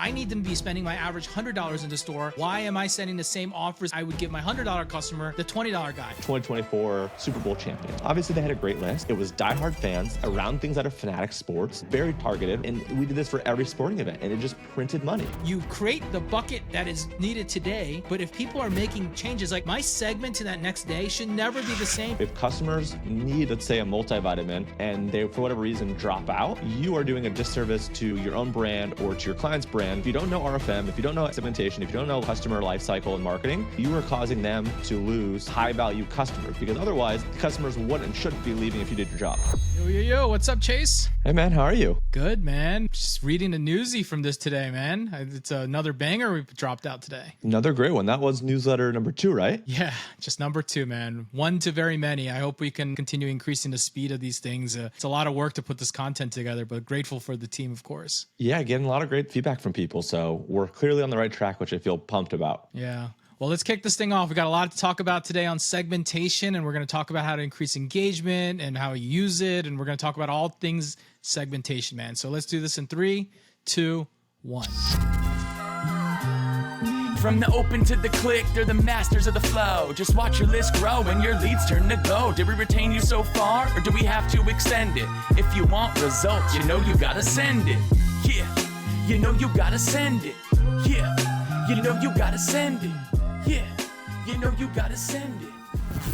I need them to be spending my average $100 in the store. Why am I sending the same offers I would give my $100 customer, the $20 guy? 2024 Super Bowl champion. Obviously, they had a great list. It was diehard fans around things that are fanatic sports, very targeted. And we did this for every sporting event, and it just printed money. You create the bucket that is needed today, but if people are making changes, like my segment to that next day should never be the same. If customers need, let's say, a multivitamin, and they, for whatever reason, drop out, you are doing a disservice to your own brand or to your client's brand. If you don't know RFM, if you don't know segmentation, if you don't know customer lifecycle and marketing, you are causing them to lose high-value customers, because otherwise, the customers wouldn't and shouldn't be leaving if you did your job. Yo, what's up, Chase? Hey, man, how are you? Good, man. Just reading the newsy from this today, man. It's another banger we dropped out today. Another great one. That was newsletter number 2, right? Yeah, just number 2, man. One to very many. I hope we can continue increasing the speed of these things. It's a lot of work to put this content together, but grateful for the team, of course. Yeah, getting a lot of great feedback from people. So we're clearly on the right track, which I feel pumped about. Yeah. Well, let's kick this thing off. We got a lot to talk about today on segmentation, and we're going to talk about how to increase engagement and how you use it. And we're going to talk about all things segmentation, man. So let's do this in 3, 2, 1. From the open to the click, they're the masters of the flow. Just watch your list grow and your leads turn to go. Did we retain you so far, or do we have to extend it? If you want results, you know you gotta send it. Yeah, you know you gotta send it. Yeah, you know you gotta send it. Yeah, you know you gotta send it.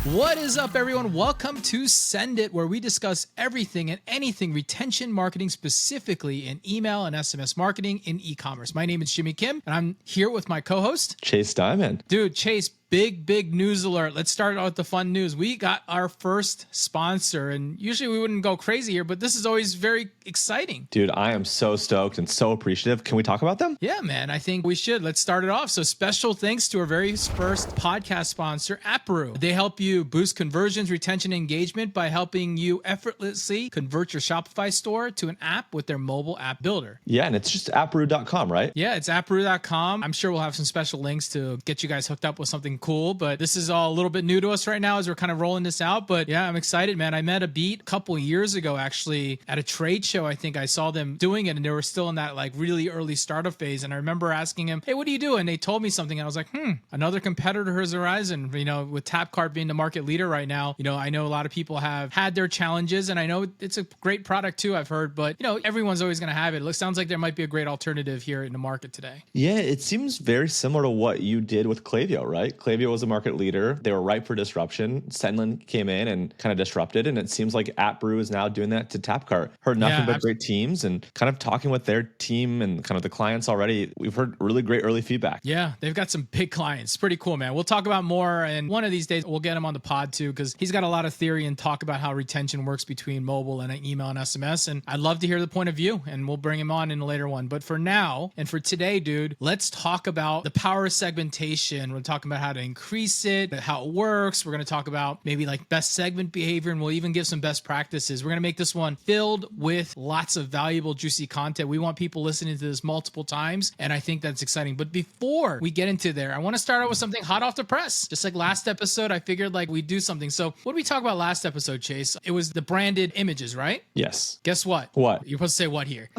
What is up, everyone? Welcome to Send It, where we discuss everything and anything retention marketing, specifically in email and SMS marketing in e-commerce. My name is Jimmy Kim, and I'm here with my co-host, Chase Dimond. Dude, Chase, big news alert. Let's start out with the fun news. We got our first sponsor, and usually we wouldn't go crazy here, but this is always very exciting. Dude, I am so stoked and so appreciative. Can we talk about them? Yeah, man, I think we should. Let's start it off. So special thanks to our very first podcast sponsor, Approo. They help you boost conversions, retention, and engagement by helping you effortlessly convert your Shopify store to an app with their mobile app builder. Yeah, and it's just approo.com, right? Yeah, it's approo.com. I'm sure we'll have some special links to get you guys hooked up with something cool, but this is all a little bit new to us right now as we're kind of rolling this out. But yeah, I'm excited, man. I met Abit a couple years ago, actually, at a trade show. I think I saw them doing it, and they were still in that like really early startup phase. And I remember asking him, hey, what do you do? And they told me something, and I was like, another competitor has arisen. You know, with TapCart being the market leader right now, you know, I know a lot of people have had their challenges, and I know it's a great product too, I've heard, but you know, everyone's always going to have it. It sounds like there might be a great alternative here in the market today. Yeah, it seems very similar to what you did with Klaviyo, right? Klaviyo was a market leader. They were ripe for disruption. Sendlin came in and kind of disrupted, and it seems like Approo is now doing that to TapCart. Heard nothing but great teams, and kind of talking with their team and kind of the clients already, we've heard really great early feedback. Yeah, they've got some big clients. Pretty cool, man. We'll talk about more, and one of these days we'll get him on the pod too, because he's got a lot of theory and talk about how retention works between mobile and email and SMS, and I'd love to hear the point of view, and we'll bring him on in a later one. But for now, and for today, dude, let's talk about the power of segmentation. We're talking about how to increase it, how it works. We're going to talk about maybe like best segment behavior, and we'll even give some best practices. We're going to make this one filled with lots of valuable, juicy content. We want people listening to this multiple times, and I think that's exciting. But before we get into there, I want to start out with something hot off the press. Just like last episode, I figured like we'd do something. So what did we talk about last episode, Chase? It was the branded images, right? Yes. Guess what? What? You're supposed to say what here?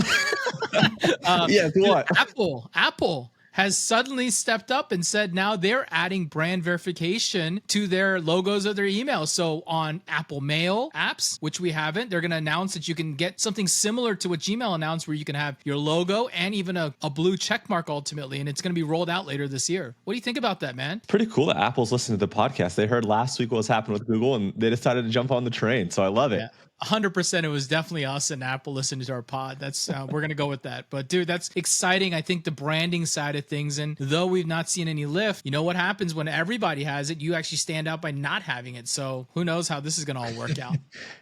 Yes, what? Apple has suddenly stepped up and said now they're adding brand verification to their logos of their emails. So on Apple Mail apps, which we haven't, they're going to announce that you can get something similar to what Gmail announced, where you can have your logo and even a blue check mark ultimately, and it's going to be rolled out later this year. What do you think about that, man? Pretty cool that Apple's listening to the podcast. They heard last week what was happening with Google, and they decided to jump on the train. So I love it. Yeah. 100%. It was definitely us and Apple listening to our pod. That's we're going to go with that. But dude, that's exciting. I think the branding side of things, and though we've not seen any lift, you know what happens when everybody has it? You actually stand out by not having it. So who knows how this is going to all work out.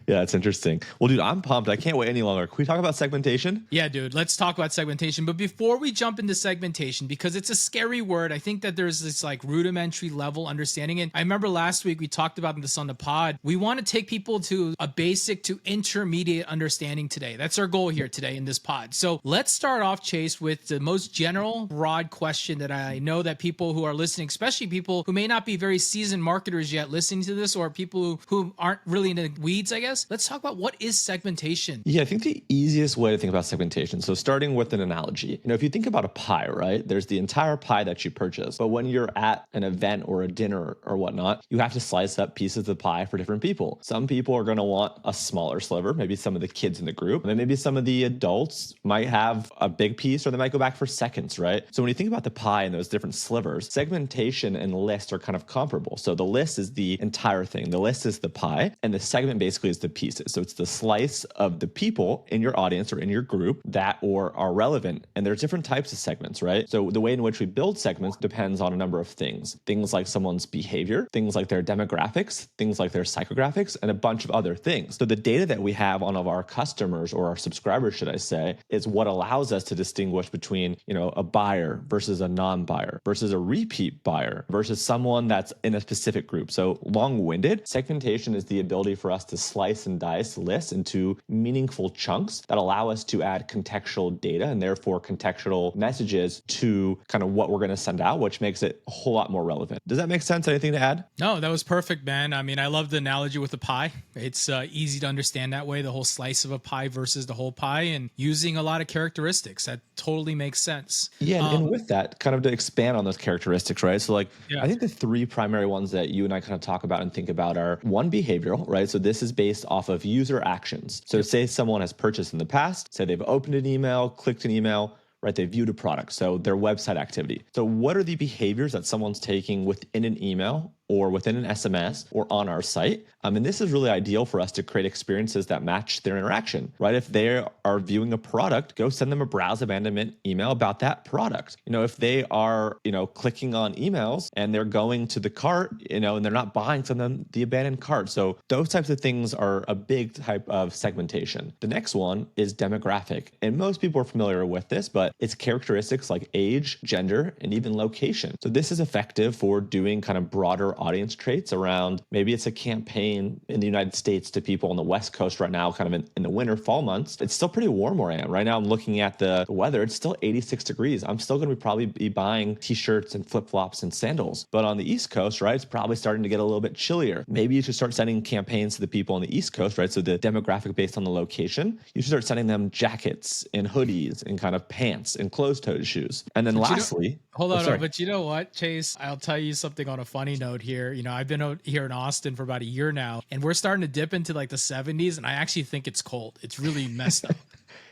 Yeah, it's interesting. Well, dude, I'm pumped. I can't wait any longer. Can we talk about segmentation? Yeah, dude, let's talk about segmentation. But before we jump into segmentation, because it's a scary word, I think that there's this like rudimentary level understanding. And I remember last week we talked about this on the pod. We want to take people to a basic to to intermediate understanding today. That's our goal here today in this pod. So let's start off, Chase, with the most general, broad question that I know that people who are listening, especially people who may not be very seasoned marketers yet listening to this, or people who aren't really in the weeds, I guess. Let's talk about what is segmentation. Yeah, I think the easiest way to think about segmentation, so starting with an analogy, if you think about a pie, right? There's the entire pie that you purchase, but when you're at an event or a dinner or whatnot, you have to slice up pieces of the pie for different people. Some people are going to want a smaller sliver, maybe some of the kids in the group, and maybe some of the adults might have a big piece, or they might go back for seconds, right? So when you think about the pie and those different slivers, segmentation and list are kind of comparable. So the list is the entire thing. The list is the pie, and the segment basically is the pieces. So it's the slice of the people in your audience or in your group that or are relevant. And there's different types of segments, right? So the way in which we build segments depends on a number of things. Things like someone's behavior, things like their demographics, things like their psychographics, and a bunch of other things. So the data that we have on of our customers, or our subscribers, should I say, is what allows us to distinguish between, a buyer versus a non-buyer versus a repeat buyer versus someone that's in a specific group. So long-winded, segmentation is the ability for us to slice and dice lists into meaningful chunks that allow us to add contextual data and therefore contextual messages to kind of what we're going to send out, which makes it a whole lot more relevant. Does that make sense? Anything to add? No, that was perfect, man. I mean, I love the analogy with the pie. It's easy to understand that way, the whole slice of a pie versus the whole pie, and using a lot of characteristics. That totally makes sense. Yeah, and with that, kind of to expand on those characteristics, right? So I think the three primary ones that you and I kind of talk about and think about are one, behavioral, right? So this is based off of user actions. So say someone has purchased in the past, say they've opened an email, clicked an email, right? They viewed a product. So their website activity. So what are the behaviors that someone's taking within an email or within an SMS or on our site? And this is really ideal for us to create experiences that match their interaction, right? If they are viewing a product, go send them a browse abandonment email about that product. If they are, clicking on emails and they're going to the cart, and they're not buying, send them the abandoned cart. So those types of things are a big type of segmentation. The next one is demographic. And most people are familiar with this, but it's characteristics like age, gender, and even location. So this is effective for doing kind of broader audience traits around, maybe it's a campaign in the United States to people on the West Coast right now, kind of in the winter, fall months. It's still pretty warm where I am. Right now I'm looking at the weather. It's still 86 degrees. I'm still going to probably be buying t-shirts and flip-flops and sandals. But on the East Coast, right, it's probably starting to get a little bit chillier. Maybe you should start sending campaigns to the people on the East Coast, right? So the demographic based on the location, you should start sending them jackets and hoodies and kind of pants and closed-toed shoes. And then lastly, hold on, but you know what, Chase? I'll tell you something on a funny note here. I've been out here in Austin for about a year now, and we're starting to dip into like the 70s, and I actually think it's cold. It's really messed up.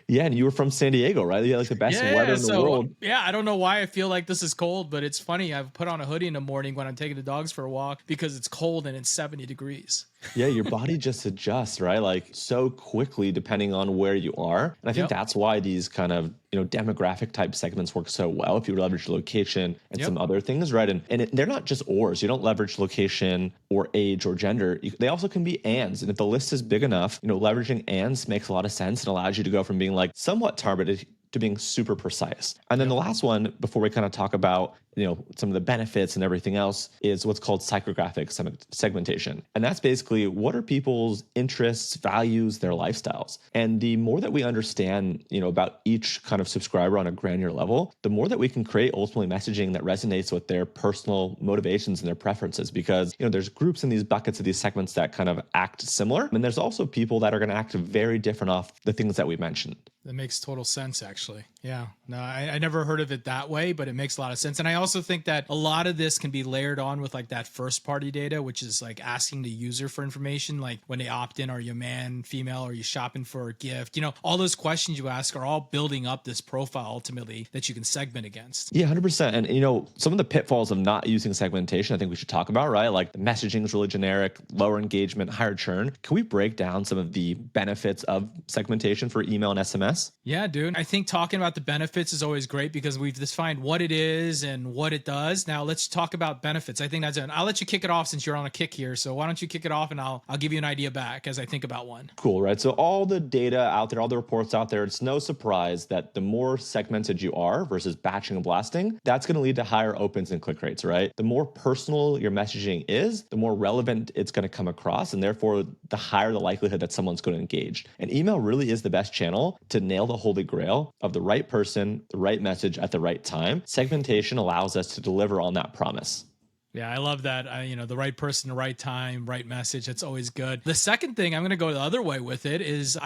Yeah, and you were from San Diego, right? You had like the best weather in the world. Yeah, I don't know why I feel like this is cold, but it's funny. I've put on a hoodie in the morning when I'm taking the dogs for a walk because it's cold and it's 70 degrees. Yeah, your body just adjusts, right? Like so quickly depending on where you are. And I think that's why these kind of, demographic type segments work so well if you leverage location and some other things, right? And they're not just ors. You don't leverage location or age or gender. They also can be ands. And if the list is big enough, leveraging ands makes a lot of sense and allows you to go from being like somewhat targeted to being super precise. And then the last one, before we kind of talk about, some of the benefits and everything else, is what's called psychographic segmentation. And that's basically what are people's interests, values, their lifestyles. And the more that we understand, about each kind of subscriber on a granular level, the more that we can create ultimately messaging that resonates with their personal motivations and their preferences. Because, there's groups in these buckets of these segments that kind of act similar. And there's also people that are going to act very different off the things that we mentioned. That makes total sense, actually. Yeah. No, I never heard of it that way, but it makes a lot of sense. And I also think that a lot of this can be layered on with like that first party data, which is like asking the user for information, like when they opt in, are you a man, female, are you shopping for a gift? All those questions you ask are all building up this profile ultimately that you can segment against. Yeah, 100%. And, some of the pitfalls of not using segmentation, I think we should talk about, right? Like the messaging is really generic, lower engagement, higher churn. Can we break down some of the benefits of segmentation for email and SMS? Yeah, dude. I think talking about the benefits is always great because we've defined what it is and and what it does. Now let's talk about benefits. I think that's it. I'll let you kick it off since you're on a kick here. So why don't you kick it off and I'll give you an idea back as I think about one. Cool, right? So all the data out there, all the reports out there, it's no surprise that the more segmented you are versus batching and blasting, that's going to lead to higher opens and click rates, right? The more personal your messaging is, the more relevant it's going to come across, and therefore the higher the likelihood that someone's going to engage. And email really is the best channel to nail the holy grail of the right person, the right message at the right time. Segmentation allows us to deliver on that promise. Yeah, I love that. The right person, the right time, right message. That's always good. The second thing I'm going to go the other way with it is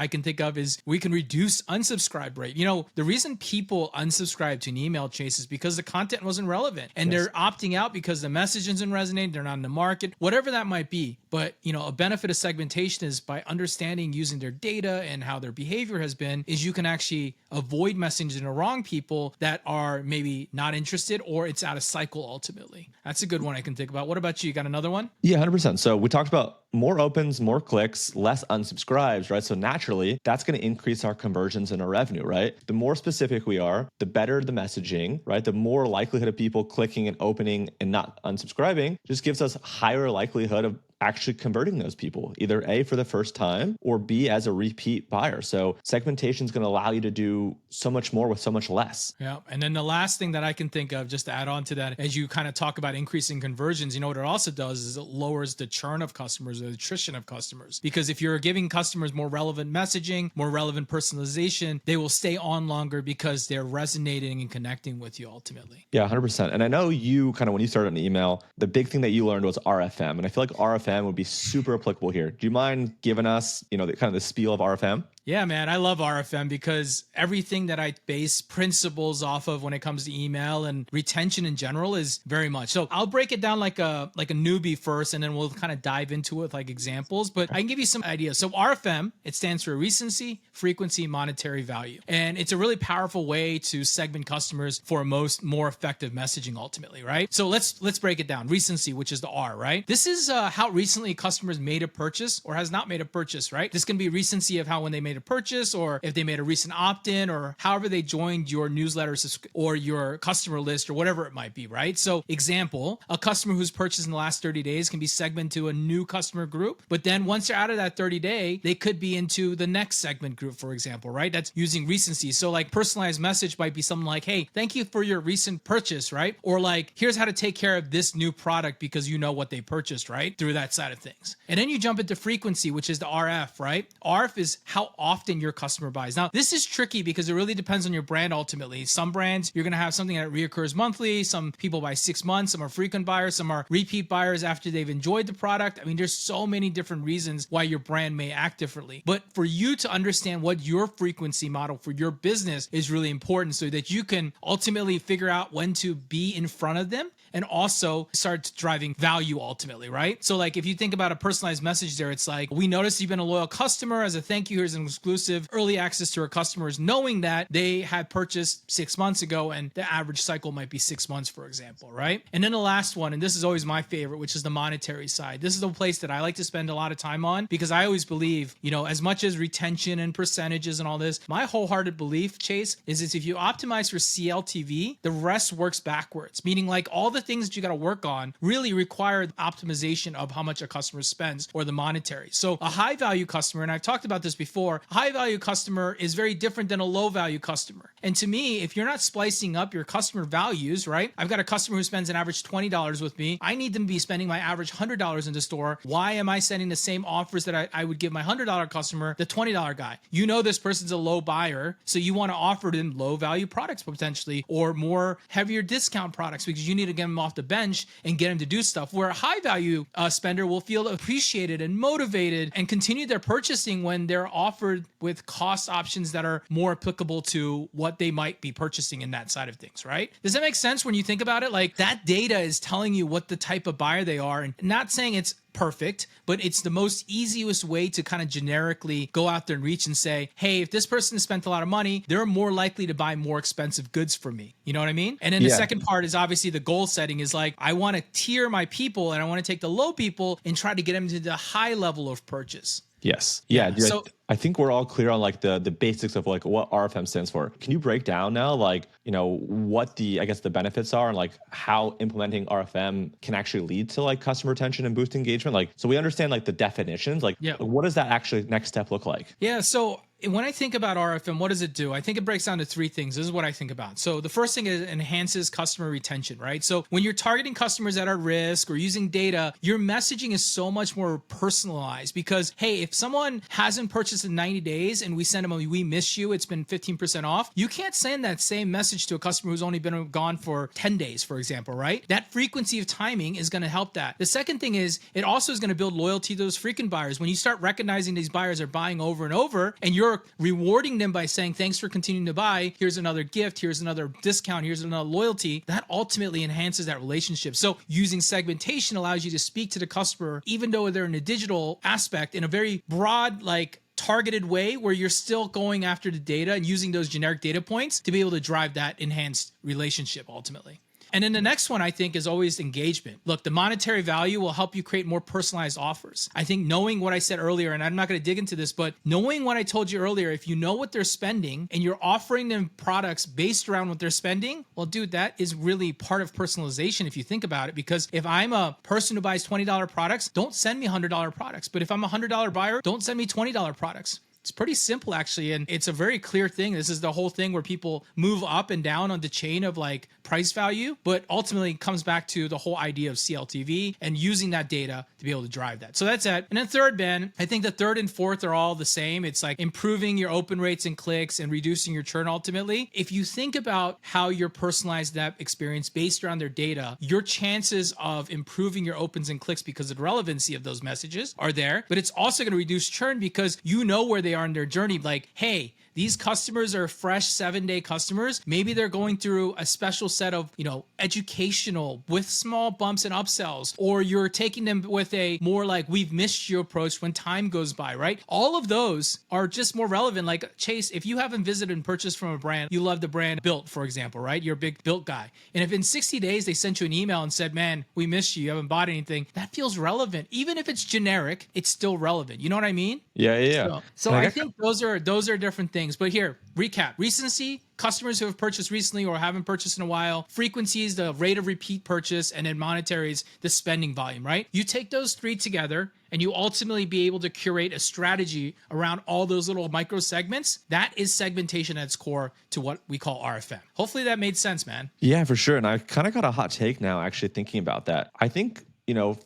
we can reduce unsubscribe rate. The reason people unsubscribe to an email chase is because the content wasn't relevant and they're opting out because the message isn't resonating. They're not in the market, whatever that might be. But, a benefit of segmentation is by understanding using their data and how their behavior has been is you can actually avoid messaging the wrong people that are maybe not interested or it's out of cycle ultimately. That's a good one I can think about. What about you? You got another one? Yeah, 100%. So we talked about more opens, more clicks, less unsubscribes, right? So naturally, that's going to increase our conversions and our revenue, right? The more specific we are, the better the messaging, right? The more likelihood of people clicking and opening and not unsubscribing just gives us higher likelihood of actually converting those people, either A, for the first time, or B, as a repeat buyer. So segmentation is going to allow you to do so much more with so much less. Yeah. And then the last thing that I can think of, just to add on to that, as you kind of talk about increasing conversions, what it also does is it lowers the churn of customers or the attrition of customers. Because if you're giving customers more relevant messaging, more relevant personalization, they will stay on longer because they're resonating and connecting with you ultimately. Yeah, 100%. And I know you when you started an email, the big thing that you learned was RFM. And I feel like RFM would be super applicable here. Do you mind giving us, the spiel of RFM? Yeah, man, I love RFM because everything that I base principles off of when it comes to email and retention in general is very much. So I'll break it down like a newbie first, and then we'll kind of dive into it with like examples, but I can give you some ideas. So RFM, it stands for recency, frequency, monetary value. And it's a really powerful way to segment customers for more effective messaging ultimately, right? So let's break it down. Recency, which is the R, right? This is how recently customers made a purchase or has not made a purchase, right? This can be recency of how when they made a purchase or if they made a recent opt-in or however they joined your newsletter or your customer list or whatever it might be, right? So example, a customer who's purchased in the last 30 days can be segmented to a new customer group, but then once they're out of that 30 day, they could be into the next segment group, for example, right? That's using recency. So like personalized message might be something like, hey, thank you for your recent purchase, right? Or like, here's how to take care of this new product because you know what they purchased, right? Through that side of things. And then you jump into frequency, which is the RF, right? RF is how often your customer buys. Now, this is tricky because it really depends on your brand ultimately. Some brands, you're going to have something that reoccurs monthly. Some people buy 6 months. Some are frequent buyers. Some are repeat buyers after they've enjoyed the product. I mean, there's so many different reasons why your brand may act differently. But for you to understand what your frequency model for your business is really important so that you can ultimately figure out when to be in front of them and also start driving value ultimately, right? So like if you think about a personalized message there, it's like, we noticed you've been a loyal customer. As a thank you, here's an exclusive early access to our customers, knowing that they had purchased 6 months ago and the average cycle might be 6 months, for example, right? And then the last one, and this is always my favorite, which is the monetary side. This is the place that I like to spend a lot of time on because I always believe, as much as retention and percentages and all this, my wholehearted belief, Chase, is if you optimize for CLTV, the rest works backwards, meaning like all the things that you got to work on really require optimization of how much a customer spends or the monetary. So a high value customer, and I've talked about this before, a high value customer is very different than a low value customer. And to me, if you're not splicing up your customer values, right? I've got a customer who spends an average $20 with me. I need them to be spending my average $100 in the store. Why am I sending the same offers that I would give my $100 customer, the $20 guy? This person's a low buyer, so you want to offer them low value products potentially or more heavier discount products because you need to get them off the bench and get them to do stuff, where a high value spender will feel appreciated and motivated and continue their purchasing when they're offered with cost options that are more applicable to what they might be purchasing in that side of things, right? Does that make sense when you think about it? Like that data is telling you what the type of buyer they are, and not saying it's perfect, but it's the most easiest way to kind of generically go out there and reach and say, hey, if this person has spent a lot of money, they're more likely to buy more expensive goods from me. You know what I mean? And then the second part is obviously the goal setting is like, I want to tier my people and I want to take the low people and try to get them to the high level of purchase. Yes. Yeah. Dude, So I think we're all clear on like the basics of like what RFM stands for. Can you break down now, like, you know, what the, I guess the benefits are and like how implementing RFM can actually lead to like customer retention and boost engagement? Like, so we understand like the definitions, like what does that actually next step look like? Yeah. So when I think about RFM, what does it do? I think it breaks down to three things. This is what I think about. So the first thing is it enhances customer retention, right? So when you're targeting customers that are at risk or using data, your messaging is so much more personalized because, hey, if someone hasn't purchased in 90 days and we send them a, we miss you, it's been 15% off, you can't send that same message to a customer who's only been gone for 10 days, for example, right? That frequency of timing is going to help that. The second thing is it also is going to build loyalty to those frequent buyers. When you start recognizing these buyers are buying over and over and you're rewarding them by saying, thanks for continuing to buy. Here's another gift. Here's another discount. Here's another loyalty. That ultimately enhances that relationship. So using segmentation allows you to speak to the customer, even though they're in a digital aspect in a very broad, like targeted way where you're still going after the data and using those generic data points to be able to drive that enhanced relationship ultimately. And then the next one I think is always engagement. Look, the monetary value will help you create more personalized offers. I think knowing what I said earlier, and I'm not going to dig into this, but knowing what I told you earlier, if you know what they're spending and you're offering them products based around what they're spending, well, dude, that is really part of personalization if you think about it. Because if I'm a person who buys $20 products, don't send me $100 products. But if I'm a $100 buyer, don't send me $20 products. It's pretty simple, actually, and it's a very clear thing. This is the whole thing where people move up and down on the chain of like price value, but ultimately it comes back to the whole idea of CLTV and using that data to be able to drive that. So that's it. And then third, Ben, I think the third and fourth are all the same. It's like improving your open rates and clicks and reducing your churn ultimately. If you think about how you're personalized that experience based around their data, your chances of improving your opens and clicks because of the relevancy of those messages are there, but it's also going to reduce churn because you know where they are in their journey. Like, hey, these customers are fresh 7-day customers. Maybe they're going through a special set of, educational with small bumps and upsells, or you're taking them with a more like we've missed you approach when time goes by, right? All of those are just more relevant. Like Chase, if you haven't visited and purchased from a brand, you love the brand Built, for example, right? You're a big Built guy. And if in 60 days they sent you an email and said, man, we missed you, you haven't bought anything, that feels relevant. Even if it's generic, it's still relevant. You know what I mean? Yeah. So I think those are different things. But here, recap. Recency, customers who have purchased recently or haven't purchased in a while. Frequency is the rate of repeat purchase, and then monetary is the spending volume, right? You take those three together and you ultimately be able to curate a strategy around all those little micro segments. That is segmentation at its core to what we call RFM. Hopefully that made sense, man. Yeah, for sure. And I kind of got a hot take now actually thinking about that. I think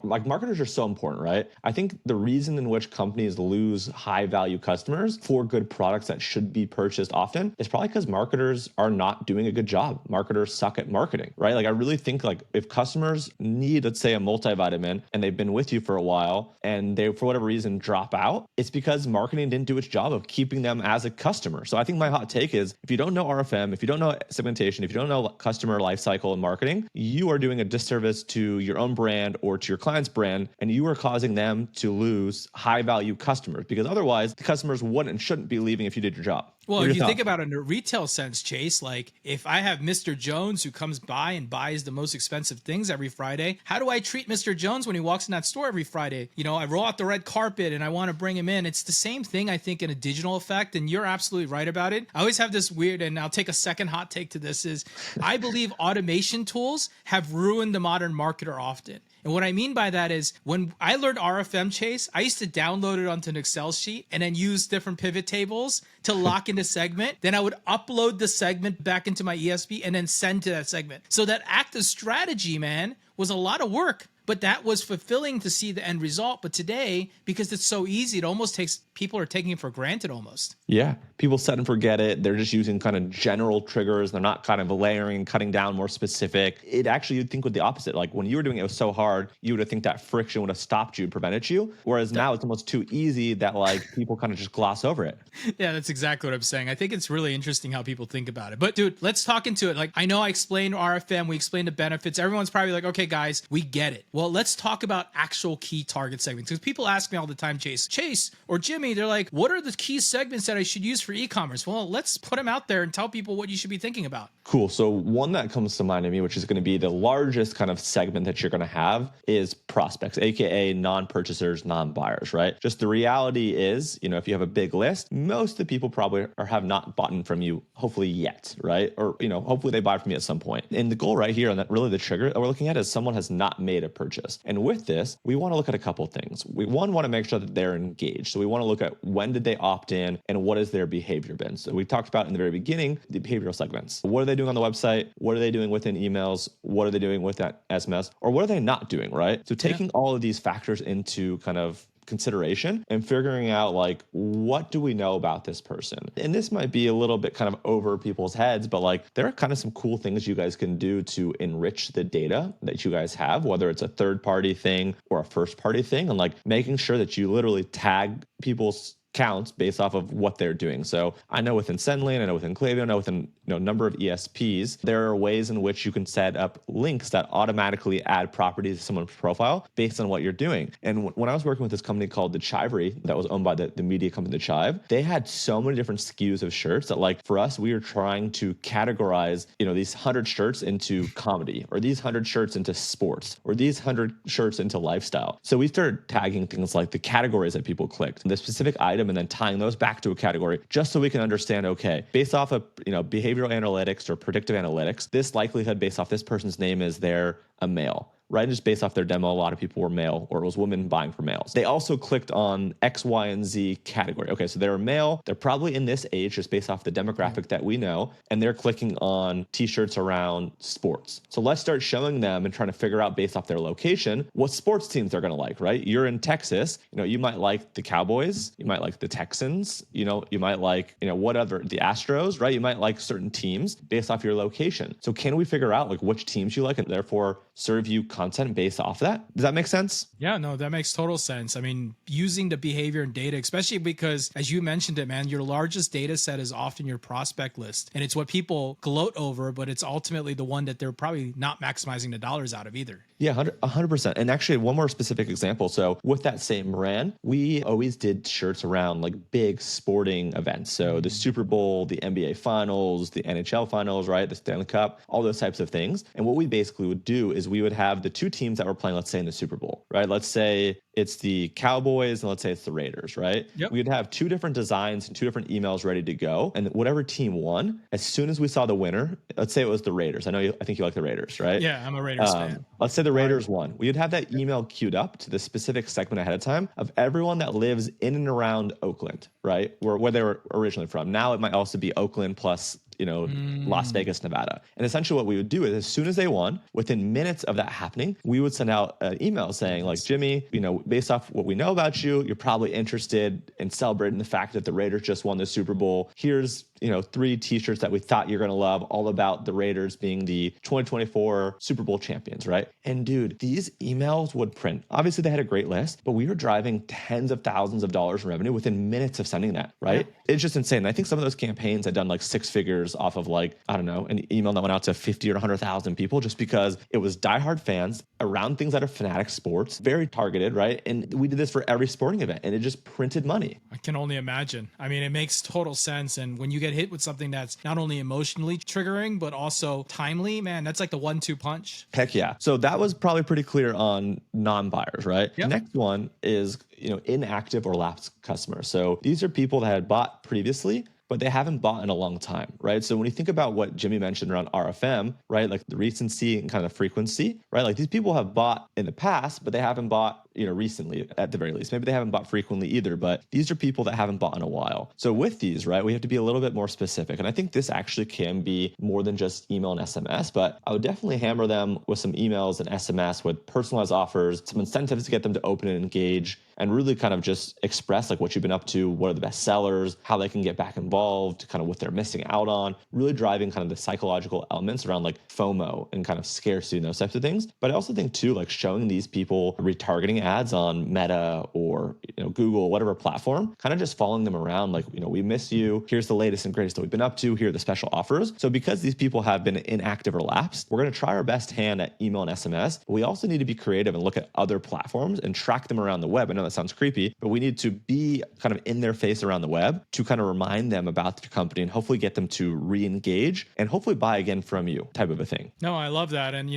like marketers are so important, right? I think the reason in which companies lose high value customers for good products that should be purchased often is probably because marketers are not doing a good job. Marketers suck at marketing, right? Like I really think like if customers need, let's say, a multivitamin and they've been with you for a while and they, for whatever reason, drop out, it's because marketing didn't do its job of keeping them as a customer. So I think my hot take is if you don't know RFM, if you don't know segmentation, if you don't know customer lifecycle and marketing, you are doing a disservice to your own brand or to your client's brand, and you are causing them to lose high value customers because otherwise the customers wouldn't and shouldn't be leaving if you did your job. Well, if you think about it in a retail sense, Chase, like if I have Mr. Jones who comes by and buys the most expensive things every Friday, how do I treat Mr. Jones when he walks in that store every Friday? I roll out the red carpet and I want to bring him in. It's the same thing, I think, in a digital effect. And you're absolutely right about it. I always have this weird, and I'll take a second hot take to this, is I believe automation tools have ruined the modern marketer often. And what I mean by that is when I learned RFM, Chase, I used to download it onto an Excel sheet and then use different pivot tables to lock into segment. Then I would upload the segment back into my ESP and then send to that segment. So that active strategy, man, was a lot of work, but that was fulfilling to see the end result. But today, because it's so easy, it almost takes, people are taking it for granted almost. Yeah. People set and forget it. They're just using kind of general triggers. They're not kind of layering, cutting down more specific. It actually, you'd think with the opposite. Like when you were doing it was so hard, you would have think that friction would have stopped you, prevented you. Whereas now it's almost too easy that like people kind of just gloss over it. Yeah, that's exactly what I'm saying. I think it's really interesting how people think about it. But dude, let's talk into it. Like, I know I explained RFM, we explained the benefits. Everyone's probably like, okay, guys, we get it. Well, let's talk about actual key target segments. Because people ask me all the time, Chase or Jimmy, they're like, what are the key segments that I should use for e-commerce? Well, let's put them out there and tell people what you should be thinking about. Cool. So one that comes to mind to me, which is going to be the largest kind of segment that you're going to have, is prospects, AKA non-purchasers, non-buyers, right? Just the reality is, if you have a big list, most of the people probably have not bought from you, hopefully yet, right? Or, hopefully they buy from you at some point. And the goal right here, and that really the trigger that we're looking at, is someone has not made a purchase. And with this, we want to look at a couple of things. We want to make sure that they're engaged. So we want to look at when did they opt in and what has their behavior been. So we talked about in the very beginning, the behavioral segments. What are they doing on the website? What are they doing within emails? What are they doing with that SMS? Or what are they not doing, right? So taking all of these factors into kind of consideration and figuring out like, what do we know about this person? And this might be a little bit kind of over people's heads, but like there are kind of some cool things you guys can do to enrich the data that you guys have, whether it's a third party thing or a first party thing, and like making sure that you literally tag people's counts based off of what they're doing. So I know within Sendlane, I know within Klaviyo, I know within a number of ESPs, there are ways in which you can set up links that automatically add properties to someone's profile based on what you're doing. And when I was working with this company called The Chivery that was owned by the media company The Chive, they had so many different SKUs of shirts that like for us, we were trying to categorize, these 100 shirts into comedy, or these 100 shirts into sports, or these 100 shirts into lifestyle. So we started tagging things like the categories that people clicked, the specific item, and then tying those back to a category just so we can understand, okay, based off of, behavioral analytics or predictive analytics, this likelihood based off this person's name is they're a male. Right? Just based off their demo, a lot of people were male, or it was women buying for males. They also clicked on X, Y, and Z category. Okay, so they're a male. They're probably in this age, just based off the demographic that we know, and they're clicking on t-shirts around sports. So let's start showing them and trying to figure out based off their location, what sports teams they're going to like, right? You're in Texas, you might like the Cowboys, you might like the Texans, you might like, whatever, the Astros, right? You might like certain teams based off your location. So can we figure out like which teams you like and therefore serve you content based off that? Does that make sense? Yeah, no, that makes total sense. I mean, using the behavior and data, especially because as you mentioned it, man, your largest data set is often your prospect list. And it's what people gloat over, but it's ultimately the one that they're probably not maximizing the dollars out of either. Yeah, 100%. And actually, one more specific example. So with that same brand, we always did shirts around like big sporting events. So the Super Bowl, the NBA Finals, the NHL Finals, right? The Stanley Cup, all those types of things. And what we basically would do is we would have the two teams that were playing, let's say in the Super Bowl, right? Let's say it's the Cowboys and let's say it's the Raiders, right? Yep. We'd have two different designs and two different emails ready to go. And whatever team won, as soon as we saw the winner, let's say it was the Raiders. I think you like the Raiders, right? Yeah, I'm a Raiders fan. Let's say the Raiders won. We'd have that email queued up to the specific segment ahead of time of everyone that lives in and around Oakland, right? Where they were originally from. Now it might also be Oakland plus Las Vegas, Nevada. And essentially what we would do is as soon as they won, within minutes of that happening, we would send out an email saying like, Jimmy, based off what we know about you, you're probably interested in celebrating the fact that the Raiders just won the Super Bowl. Here's 3 t-shirts that we thought you're going to love, all about the Raiders being the 2024 Super Bowl champions, right? And dude, these emails would print. Obviously they had a great list, but we were driving tens of thousands of dollars in revenue within minutes of sending that, right? Yeah. It's just insane. I think some of those campaigns had done like 6 figures off of like, I don't know, an email that went out to 50 or 100,000 people just because it was diehard fans around things that are fanatic sports, very targeted, right? And we did this for every sporting event and it just printed money. I can only imagine. I mean, it makes total sense. And when you get hit with something that's not only emotionally triggering, but also timely, man, that's like the 1-2 punch. Heck yeah. So that was probably pretty clear on non-buyers, right? Yep. The next one is, inactive or lapsed customers. So these are people that had bought previously, but they haven't bought in a long time, right? So when you think about what Jimmy mentioned around RFM, right? Like the recency and kind of frequency, right? Like these people have bought in the past, but they haven't bought, recently at the very least. Maybe they haven't bought frequently either, but these are people that haven't bought in a while. So with these, right, we have to be a little bit more specific. And I think this actually can be more than just email and SMS, but I would definitely hammer them with some emails and SMS with personalized offers, some incentives to get them to open and engage, and really kind of just express like what you've been up to, what are the best sellers, how they can get back involved, kind of what they're missing out on, really driving kind of the psychological elements around like FOMO and kind of scarcity and those types of things. But I also think too, like showing these people retargeting ads on Meta or Google, whatever platform, kind of just following them around like, we miss you. Here's the latest and greatest that we've been up to. Here are the special offers. So because these people have been inactive or lapsed, we're going to try our best hand at email and SMS, but we also need to be creative and look at other platforms and track them around the web. I know that sounds creepy, but we need to be kind of in their face around the web to kind of remind them about your company and hopefully get them to re-engage and hopefully buy again from you, type of a thing. No, I love that. And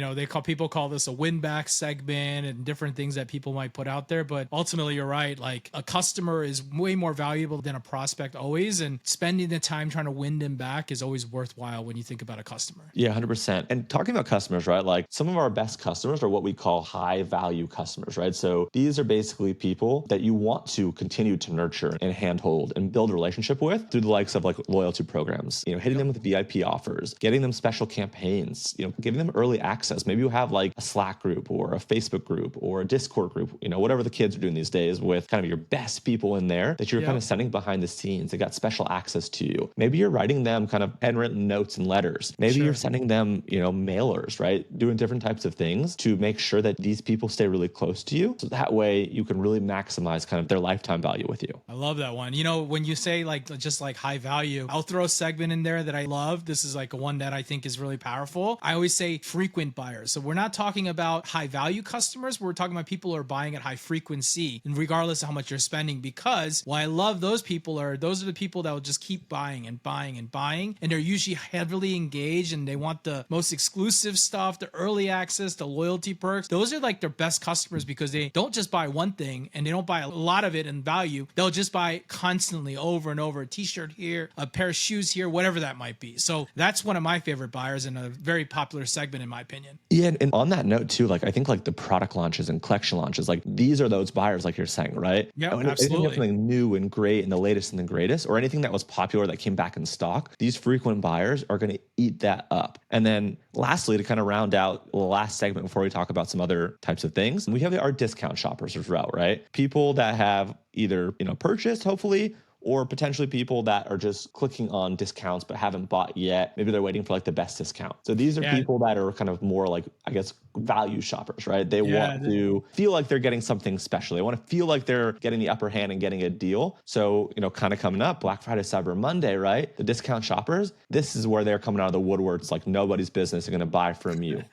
people call this a win back segment and different things that people might put out there. But ultimately, you're right. Like a customer is way more valuable than a prospect always. And spending the time trying to win them back is always worthwhile when you think about a customer. Yeah, 100%. And talking about customers, right? Like some of our best customers are what we call high value customers, right? So these are basically people that you want to continue to nurture and handhold and build a relationship with through the likes of like loyalty programs, hitting them with VIP offers, getting them special campaigns, giving them early access. Maybe you have like a Slack group or a Facebook group or a Discord group, whatever the kids are doing these days with kind of your best people in there that you're kind of sending behind the scenes. They got special access to you. Maybe you're writing them kind of handwritten notes and letters. Maybe you're sending them, mailers, right? Doing different types of things to make sure that these people stay really close to you. So that way you can really maximize kind of their lifetime value with you. I love that one. When you say just like high value, I'll throw a segment in there that I love. This is like one that I think is really powerful. I always say frequent buyers. So we're not talking about high value customers. We're talking about people who are buying at high frequency and regardless of how much you're spending, because why I love those people those are the people that will just keep buying and buying and buying. And they're usually heavily engaged and they want the most exclusive stuff, the early access, the loyalty perks. Those are like their best customers because they don't just buy one thing and they don't buy a lot of it in value. They'll just buy constantly over and over, a t-shirt here, a pair of shoes here, whatever that might be. So that's one of my favorite buyers and a very popular segment in my opinion. Yeah, and on that note too, like I think like the product launches and collection launches, like these are those buyers like you're saying, right? Yeah, and absolutely. Anything something new and great and the latest and the greatest, or anything that was popular that came back in stock, these frequent buyers are going to eat that up. And then lastly, to kind of round out the last segment before we talk about some other types of things, we have our discount shoppers as well, right? People that have either, purchased hopefully, or potentially people that are just clicking on discounts but haven't bought yet. Maybe they're waiting for like the best discount. So these are people that are kind of more like, I guess, value shoppers, right? They want to feel like they're getting something special. They want to feel like they're getting the upper hand and getting a deal. So, kind of coming up, Black Friday, Cyber Monday, right? The discount shoppers, this is where they're coming out of the woodworks like nobody's business are going to buy from you.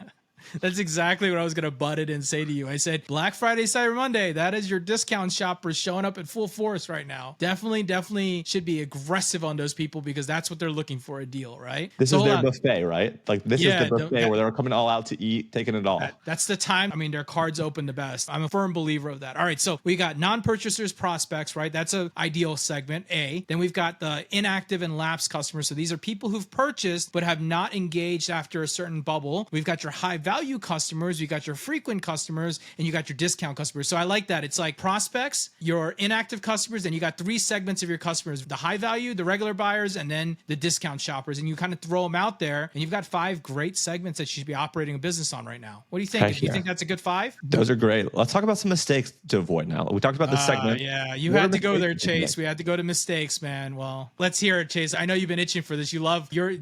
That's exactly what I was going to butt it and say to you. I said, Black Friday, Cyber Monday, that is your discount shoppers showing up at full force right now. Definitely should be aggressive on those people because that's what they're looking for, a deal, right? This is their buffet, right? Like this is the buffet where they're coming all out to eat, taking it all. That's the time. I mean, their cards open the best. I'm a firm believer of that. All right, so we got non-purchasers, prospects, right? That's an ideal segment, A. Then we've got the inactive and lapsed customers. So these are people who've purchased but have not engaged after a certain bubble. We've got your high value customers, you got your frequent customers, and you got your discount customers. So I like that. It's like prospects, your inactive customers, and you got three segments of your customers: the high value, the regular buyers, and then the discount shoppers. And you kind of throw them out there, and you've got 5 great segments that you should be operating a business on right now. What do you think? Do you think that's a good 5? Those are great. Let's talk about some mistakes to avoid now. We talked about the segment. Yeah, you had to go there, Chase. We had to go to mistakes, man. Well, let's hear it, Chase. I know you've been itching for this.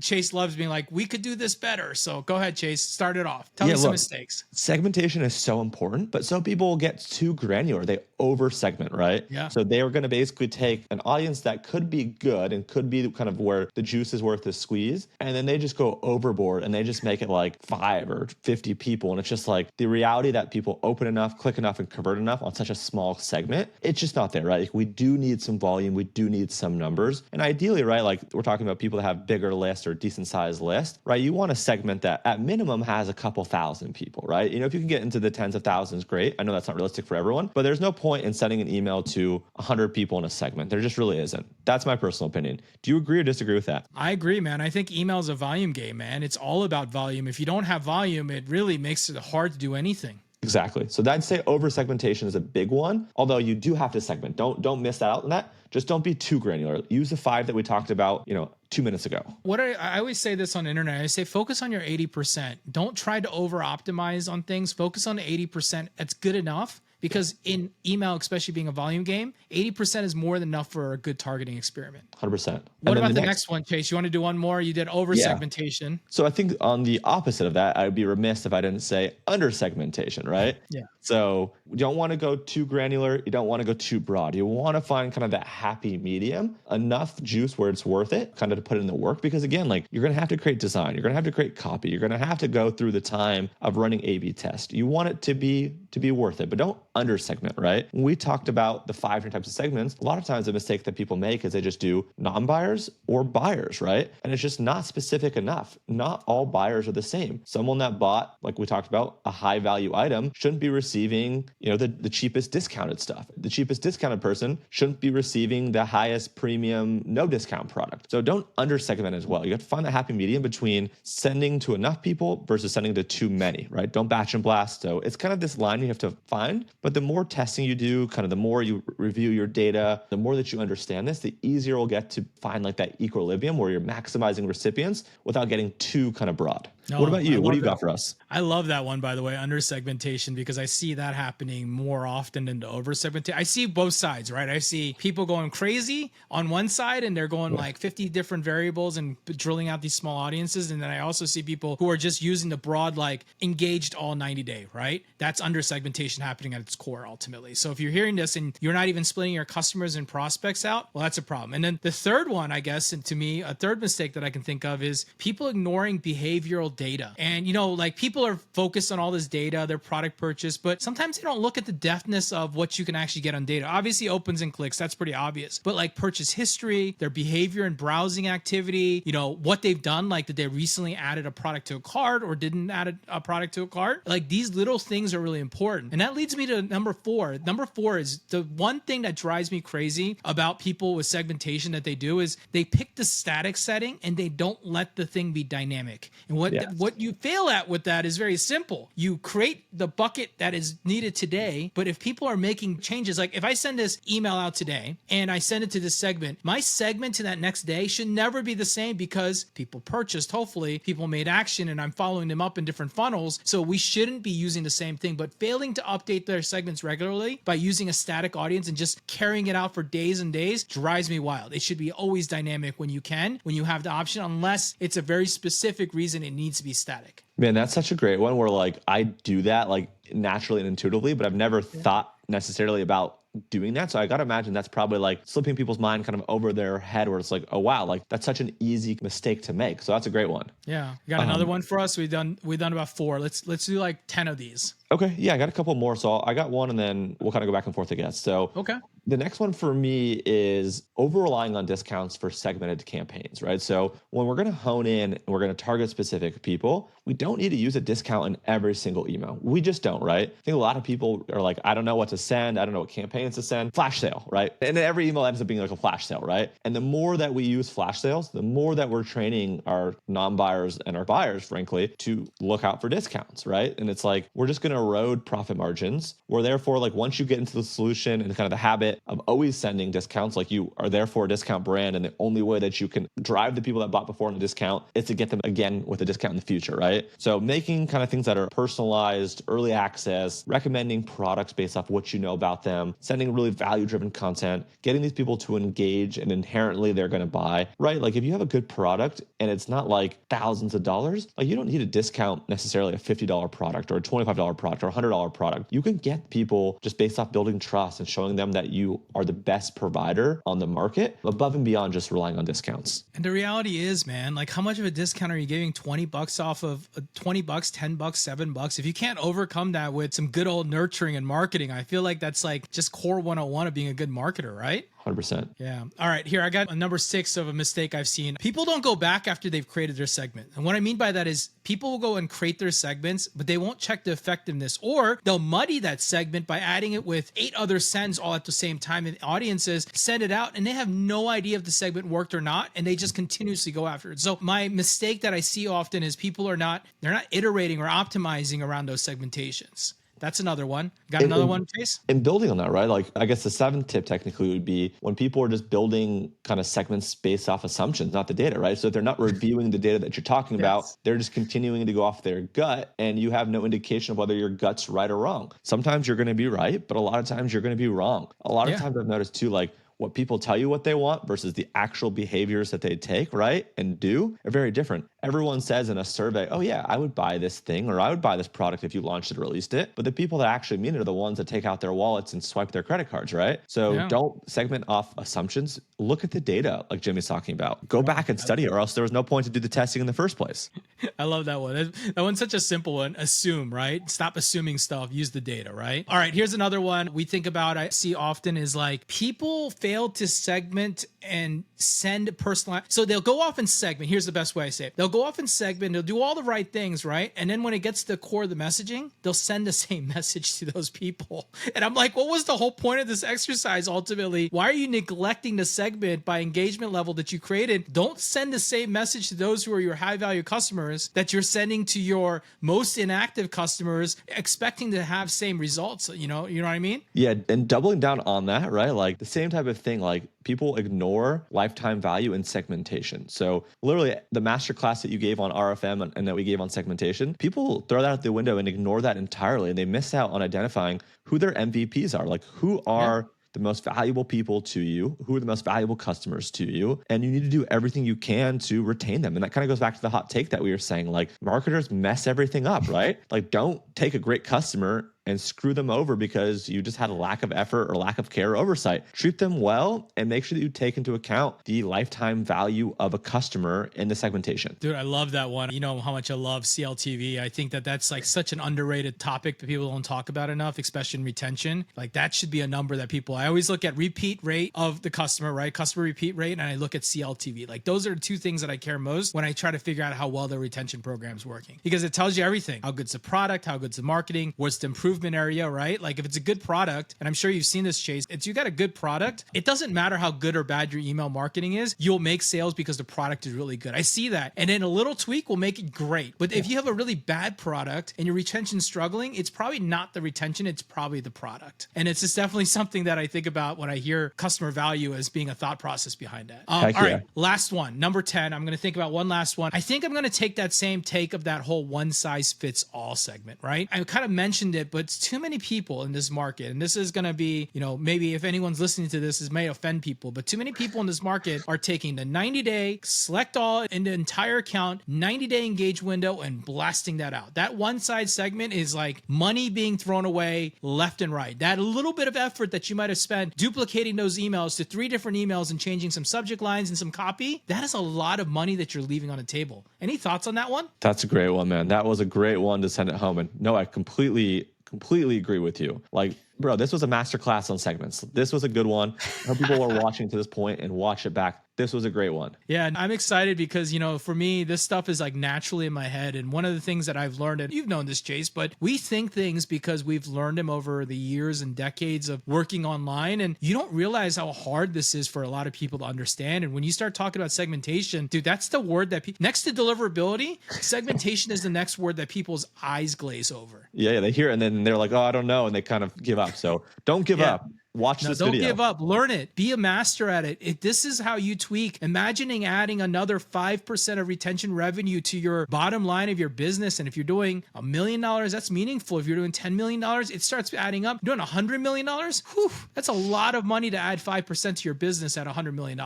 Chase loves being like, we could do this better. So go ahead, Chase. Start it off. Tell me some mistakes. Segmentation is so important, but some people get too granular. They over segment, right? Yeah. So they are going to basically take an audience that could be good and could be kind of where the juice is worth the squeeze, and then they just go overboard and they just make it like 5 or 50 people. And it's just like the reality that people open enough, click enough, and convert enough on such a small segment, it's just not there, right? Like we do need some volume. We do need some numbers. And ideally, right, like we're talking about people that have bigger lists or decent sized lists, right? You want a segment that at minimum has a couple thousand people, right? If you can get into the tens of thousands, great. I know that's not realistic for everyone, but there's no point in sending an email to 100 people in a segment. There just really isn't. That's my personal opinion. Do you agree or disagree with that? I agree, man. I think email is a volume game, man. It's all about volume. If you don't have volume, it really makes it hard to do anything. Exactly. So I'd say over segmentation is a big one, although you do have to segment. Don't miss out on that. Just don't be too granular. Use the 5 that we talked about, 2 minutes ago. What I always say this on the internet, I say focus on your 80%. Don't try to over optimize on things. Focus on the 80%. That's good enough. Because in email, especially being a volume game, 80% is more than enough for a good targeting experiment. 100%. What about the next one, Chase? You want to do one more? You did over segmentation. So I think on the opposite of that, I'd be remiss if I didn't say under segmentation, right? Yeah. So you don't want to go too granular. You don't want to go too broad. You want to find kind of that happy medium, enough juice where it's worth it, kind of to put in the work. Because again, like you're going to have to create design. You're going to have to create copy. You're going to have to go through the time of running A/B test. You want it to be worth it, but don't under segment, right? When we talked about the 5 different types of segments, a lot of times the mistake that people make is they just do non-buyers or buyers, right? And it's just not specific enough. Not all buyers are the same. Someone that bought, like we talked about, a high value item shouldn't be receiving, the cheapest discounted stuff. The cheapest discounted person shouldn't be receiving the highest premium, no discount product. So don't under segment as well. You have to find the happy medium between sending to enough people versus sending to too many, right? Don't batch and blast. So it's kind of this line you have to find, but the more testing you do, kind of the more you review your data, the more that you understand this, the easier we'll get to find like that equilibrium where you're maximizing recipients without getting too kind of broad. No, what about you? What do you got for us? I love that one, by the way, under segmentation, because I see that happening more often than the over segmentation. I see both sides, right? I see people going crazy on one side and they're going like 50 different variables and drilling out these small audiences. And then I also see people who are just using the broad, like engaged all 90 day, right? That's under segmentation happening at its core ultimately. So if you're hearing this and you're not even splitting your customers and prospects out, well, that's a problem. And then the third one, I guess, and to me, a third mistake that I can think of is people ignoring behavioral data. And, like people are focused on all this data, their product purchase, but sometimes they don't look at the depthness of what you can actually get on data. Obviously, opens and clicks, that's pretty obvious. But like purchase history, their behavior and browsing activity, what they've done, like did they recently added a product to a cart or didn't add a product to a cart? Like these little things are really important. And that leads me to number 4. Number 4 is the one thing that drives me crazy about people with segmentation that they do is they pick the static setting and they don't let the thing be dynamic. And what you fail at with that is very simple. You create the bucket that is needed today, but if people are making changes, like if I send this email out today and I send it to this segment, my segment to that next day should never be the same because people purchased, hopefully people made action and I'm following them up in different funnels. So we shouldn't be using the same thing, but failing to update their segments regularly by using a static audience and just carrying it out for days and days drives me wild. It should be always dynamic when you have the option, unless it's a very specific reason it needs to be static. Man, that's such a great one where like I do that like naturally and intuitively, but I've never thought necessarily about doing that. So I got to imagine that's probably like slipping people's mind kind of over their head where it's like, oh, wow, like that's such an easy mistake to make. So that's a great one. Yeah. You got another one for us? We've done about 4. Let's do like 10 of these. Okay. Yeah, I got a couple more. So I got one and then we'll kind of go back and forth, I guess. So okay. The next one for me is over relying on discounts for segmented campaigns, right? So when we're going to hone in and we're going to target specific people, we don't need to use a discount in every single email. We just don't, right? I think a lot of people are like, I don't know what to send. I don't know what campaigns to send. Flash sale, right? And every email ends up being like a flash sale, right? And the more that we use flash sales, the more that we're training our non-buyers and our buyers, frankly, to look out for discounts, right? And it's like, we're just going to erode profit margins. We're therefore like, once you get into the solution and kind of the habit of always sending discounts, like you are therefore a discount brand, and the only way that you can drive the people that bought before in a discount is to get them again with a discount in the future, right? So making kind of things that are personalized, early access, recommending products based off what you know about them, sending really value-driven content, getting these people to engage and inherently they're going to buy, right? Like if you have a good product and it's not like thousands of dollars, like you don't need to discount necessarily a $50 product or a $25 product or a $100 product. You can get people just based off building trust and showing them that you are the best provider on the market above and beyond just relying on discounts. And the reality is, man, like how much of a discount are you giving? $20 off of $20, $10, $7? If you can't overcome that with some good old nurturing and marketing, I feel like that's like just core 101 of being a good marketer, right? 100%. Yeah. All right. Here, I got a number 6 of a mistake I've seen. People don't go back after they've created their segment. And what I mean by that is people will go and create their segments, but they won't check the effectiveness, or they'll muddy that segment by adding it with 8 other sends all at the same time. And audiences send it out and they have no idea if the segment worked or not. And they just continuously go after it. So my mistake that I see often is people they're not iterating or optimizing around those segmentations. That's another one. Got another one, Chase? And building on that, right? Like, I guess the seventh tip technically would be when people are just building kind of segments based off assumptions, not the data, right? So if they're not reviewing the data that you're talking about, they're just continuing to go off their gut, and you have no indication of whether your gut's right or wrong. Sometimes you're going to be right, but a lot of times you're going to be wrong. A lot of times I've noticed too, like, what people tell you what they want versus the actual behaviors that they take, right, and do are very different. Everyone says in a survey, oh yeah, I would buy this thing, or I would buy this product if you launched it or released it. But the people that actually mean it are the ones that take out their wallets and swipe their credit cards, right? So don't segment off assumptions. Look at the data like Jimmy's talking about. Go back and study it, or else there was no point to do the testing in the first place. I love that one. That one's such a simple one. Assume, right? Stop assuming stuff. Use the data, right? All right, here's another one we think about, I see often, is like people fail to segment and send personalized. So they'll go off and segment. Here's the best way I say it. They'll go off and segment. They'll do all the right things, right? And then when it gets to the core of the messaging, they'll send the same message to those people. And I'm like, what was the whole point of this exercise ultimately? Why are you neglecting the segment by engagement level that you created? Don't send the same message to those who are your high value customers that you're sending to your most inactive customers, expecting to have same results. You know what I mean? Yeah, and doubling down on that, right? Like the same type of thing, like people ignore lifetime value in segmentation. So literally the masterclass that you gave on RFM and that we gave on segmentation, people throw that out the window and ignore that entirely. And they miss out on identifying who their MVPs are, like who are the most valuable people to you, who are the most valuable customers to you, and you need to do everything you can to retain them. And that kind of goes back to the hot take that we were saying, like marketers mess everything up, right? Like don't take a great customer and screw them over because you just had a lack of effort or lack of care or oversight. Treat them well and make sure that you take into account the lifetime value of a customer in the segmentation. Dude, I love that one. You know how much I love CLTV. I think that that's like such an underrated topic that people don't talk about enough, especially in retention. Like that should be a number that I always look at repeat rate of the customer, right? Customer repeat rate. And I look at CLTV. Like those are the two things that I care most when I try to figure out how well their retention program is working, because it tells you everything. How good's the product? How good's the marketing? What's the improvement area, right? Like if it's a good product, and I'm sure you've seen this, Chase, you got a good product, it doesn't matter how good or bad your email marketing is, you'll make sales because the product is really good. I see that. And then a little tweak will make it great. But if you have a really bad product and your retention's struggling, it's probably not the retention, it's probably the product. And it's just definitely something that I think about when I hear customer value as being a thought process behind that. All right, last one, number 10. I'm going to think about one last one. I think I'm going to take that same take of that whole one size fits all segment, right? I kind of mentioned it, but it's too many people in this market. And this is going to be, maybe if anyone's listening to this, may offend people, but too many people in this market are taking the 90-day, select all in the entire account, 90-day engage window and blasting that out. That one side segment is like money being thrown away left and right. That little bit of effort that you might have spent duplicating those emails to 3 different emails and changing some subject lines and some copy, that is a lot of money that you're leaving on the table. Any thoughts on that one? That's a great one, man. That was a great one to send it home. And no, I completely agree with you. Like, bro, this was a masterclass on segments. This was a good one. I hope people are watching to this point and watch it back. This was a great one. Yeah, and I'm excited because, for me, this stuff is like naturally in my head. And one of the things that I've learned, and you've known this, Chase, but we think things because we've learned them over the years and decades of working online. And you don't realize how hard this is for a lot of people to understand. And when you start talking about segmentation, dude, that's the word that next to deliverability, segmentation is the next word that people's eyes glaze over. Yeah, they hear it and then they're like, oh, I don't know. And they kind of give up. So don't give up. Watch this video. Don't give up. Learn it. Be a master at it. If this is how you tweak, imagining adding another 5% of retention revenue to your bottom line of your business. And if you're doing $1 million, that's meaningful. If you're doing $10 million, it starts adding up. You're doing $100 million. Whew, that's a lot of money to add 5% to your business at $100 million.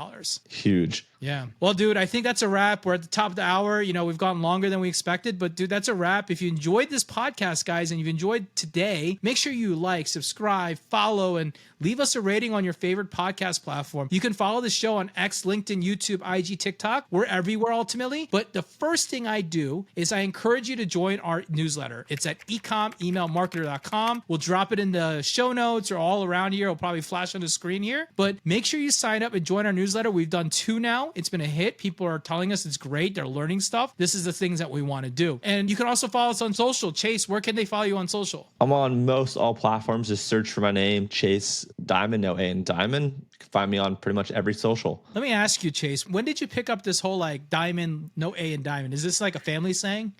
Huge. Yeah. Well, dude, I think that's a wrap. We're at the top of the hour. We've gone longer than we expected, but dude, that's a wrap. If you enjoyed this podcast, guys, and you've enjoyed today, make sure you like, subscribe, follow, and leave us a rating on your favorite podcast platform. You can follow the show on X, LinkedIn, YouTube, IG, TikTok. We're everywhere ultimately. But the first thing I do is I encourage you to join our newsletter. It's at ecom.emailmarketer.com. We'll drop it in the show notes or all around here. It'll probably flash on the screen here. But make sure you sign up and join our newsletter. We've done 2 now. It's been a hit. People are telling us it's great. They're learning stuff. This is the things that we want to do. And you can also follow us on social. Chase, where can they follow you on social? I'm on most all platforms. Just search for my name, Chase Dimond, no A in Dimond. You can find me on pretty much every social. Let me ask you, Chase, when did you pick up this whole like Dimond, no A in Dimond? Is this like a family saying?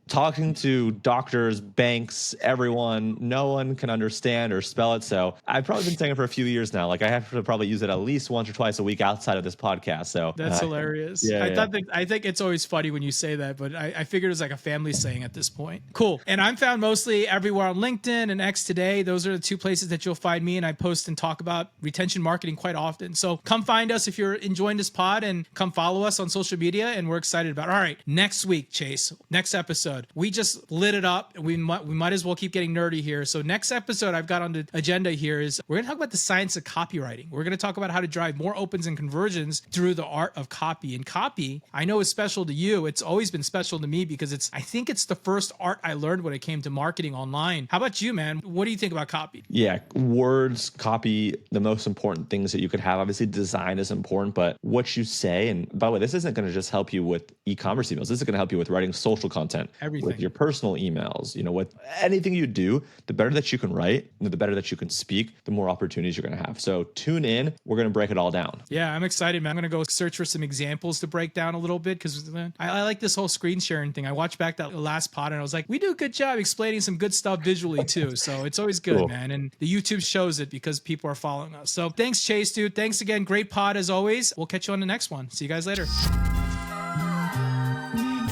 talking to doctors, banks, everyone. No one can understand or spell it. So I've probably been saying it for a few years now. Like I have to probably use it at least once or twice a week outside of this podcast. So that's hilarious. I think it's always funny when you say that, but I figured it was like a family saying at this point. Cool. And I'm found mostly everywhere on LinkedIn and X Today. Those are the two places that you'll find me, and I post and talk about retention marketing quite often. So come find us if you're enjoying this pod, and come follow us on social media, and we're excited about it. All right, next week, Chase, next episode, we just lit it up. We might as well keep getting nerdy here. So next episode I've got on the agenda here is we're going to talk about the science of copywriting. We're going to talk about how to drive more opens and conversions through the art of copy. And copy, I know is special to you. It's always been special to me because I think it's the first art I learned when it came to marketing online. How about you, man? What do you think about copy? Yeah, words, copy, the most important things that you could have. Obviously, design is important, but what you say, and by the way, this isn't going to just help you with e-commerce emails. This is going to help you with writing social content, everything, with your personal emails, with anything you do. The better that you can write, the better that you can speak, the more opportunities you're going to have. So tune in. We're going to break it all down. Yeah, I'm excited, man. I'm going to go search for some examples to break down a little bit because I like this whole screen sharing thing. I watched back that last pod and I was like, we do a good job explaining some good stuff visually too. So it's always good, cool, man. And the YouTube shows it because people are following us. So thanks, Chase, dude. Thanks again. Great pod as always. We'll catch you on the next one. See you guys later.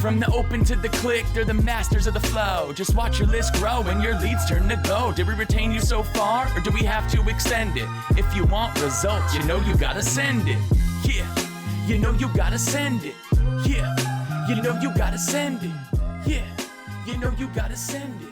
From the open to the click, they're the masters of the flow. Just watch your list grow and your leads turn to gold. Did we retain you so far, or do we have to extend it? If you want results, you know you gotta send it. Yeah, you know you gotta send it. Yeah, you know you gotta send it. Yeah, you know you gotta send it.